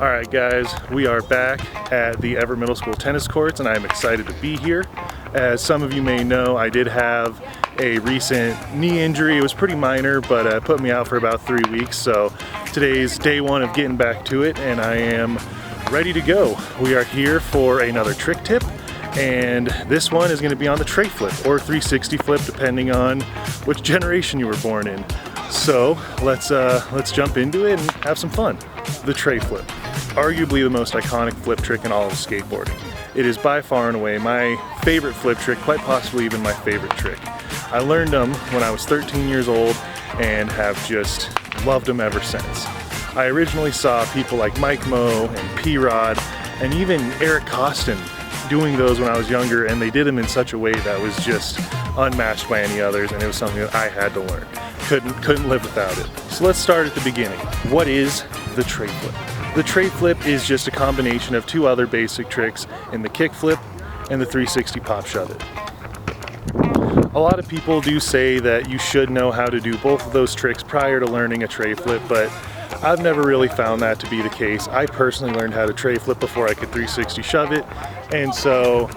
Alright guys, we are back at the Everett Middle School tennis courts and I'm excited to be here. As some of you may know, I did have a recent knee injury. It was pretty minor, but it put me out for about 3 weeks. So today's day one of getting back to it and I am ready to go. We are here for another trick tip, and this one is going to be on the TreFlip or 360 flip depending on which generation you were born in. So let's jump into it and have some fun. The TreFlip, arguably the most iconic flip trick in all of skateboarding. It is by far and away my favorite flip trick, quite possibly even my favorite trick. I learned them when I was 13 years old and have just loved them ever since. I originally saw people like Mike Moe and P-Rod and even Eric Costin doing those when I was younger, and they did them in such a way that was just unmatched by any others, and it was something that I had to learn. Couldn't live without it. So let's start at the beginning. What is the TreFlip? The TreFlip is just a combination of two other basic tricks in the kickflip and the 360 pop shove it. A lot of people do say that you should know how to do both of those tricks prior to learning a TreFlip, but I've never really found that to be the case. I personally learned how to TreFlip before I could 360 shove it, and so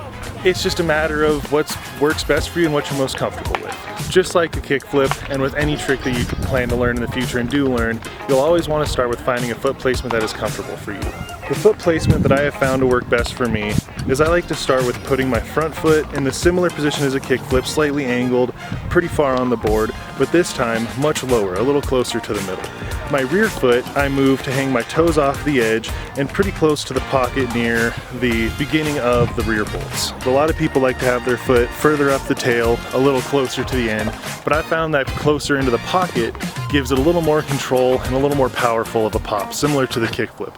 it's just a matter of what works best for you and what you're most comfortable with. Just like a kickflip and with any trick that you plan to learn in the future and do learn, you'll always want to start with finding a foot placement that is comfortable for you. The foot placement that I have found to work best for me is I like to start with putting my front foot in the similar position as a kickflip, slightly angled, pretty far on the board, but this time much lower, a little closer to the middle. My rear foot, I move to hang my toes off the edge and pretty close to the pocket near the beginning of the rear bolts. A lot of people like to have their foot further up the tail, a little closer to the end, but I found that closer into the pocket gives it a little more control and a little more powerful of a pop, similar to the kickflip.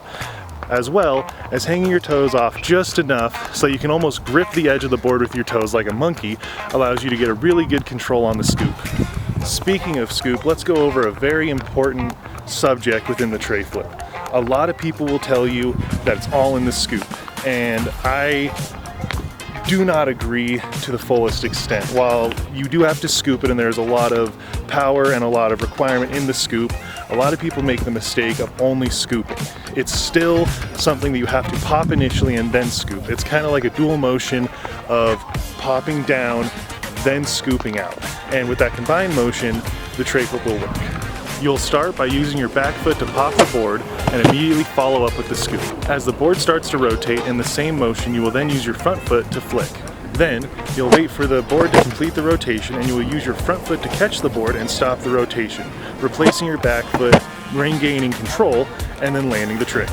As well as hanging your toes off just enough so you can almost grip the edge of the board with your toes like a monkey allows you to get a really good control on the scoop. Speaking of scoop, let's go over a very important subject within the TreFlip. A lot of people will tell you that it's all in the scoop, and I do not agree to the fullest extent. While you do have to scoop it and there's a lot of power and a lot of requirement in the scoop, a lot of people make the mistake of only scooping. It's still something that you have to pop initially and then scoop. It's kind of like a dual motion of popping down, then scooping out. And with that combined motion, the TreFlip will work. You'll start by using your back foot to pop the board and immediately follow up with the scoop. As the board starts to rotate in the same motion, you will then use your front foot to flick. Then, you'll wait for the board to complete the rotation and you will use your front foot to catch the board and stop the rotation, replacing your back foot, regaining control, and then landing the trick.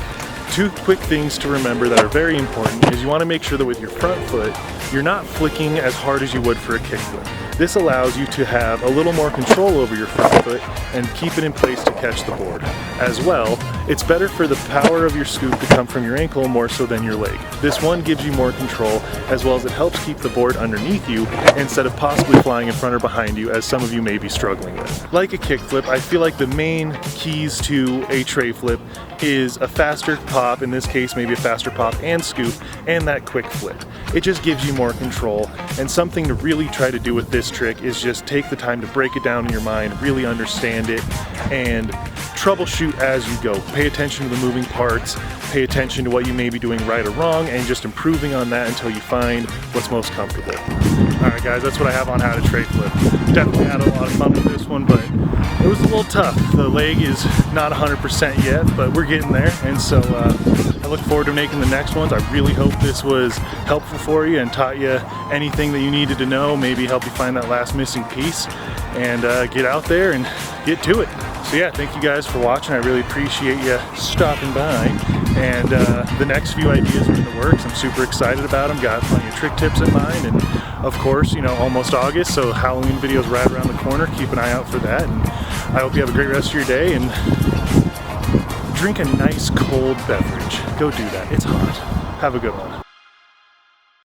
Two quick things to remember that are very important is you want to make sure that with your front foot, you're not flicking as hard as you would for a kickflip. This allows you to have a little more control over your front foot and keep it in place to catch the board. As well, it's better for the power of your scoop to come from your ankle more so than your leg. This one gives you more control, as well as it helps keep the board underneath you instead of possibly flying in front or behind you, as some of you may be struggling with. Like a kickflip, I feel like the main keys to a TreFlip is a faster pop, in this case maybe a faster pop and scoop, and that quick flip. It just gives you more control, and something to really try to do with this trick is just take the time to break it down in your mind, really understand it, and troubleshoot as you go. Pay attention to the moving parts, pay attention to what you may be doing right or wrong, and just improving on that until you find what's most comfortable. Alright guys, that's what I have on how to TreFlip. Definitely had a lot of fun with this one, but it was a little tough. The leg is not 100% yet, but we're getting there, and so I look forward to making the next ones. I really hope this was helpful for you and taught you anything that you needed to know, maybe help you find that last missing piece, and get out there and get to it. So yeah, thank you guys for watching. I really appreciate you stopping by, and the next few ideas are in the works. I'm super excited about them. Got plenty of trick tips in mind, and of course, you know, almost August, so Halloween videos right around the corner. Keep an eye out for that, and I hope you have a great rest of your day, and drink a nice cold beverage. Go do that. It's hot. Have a good one.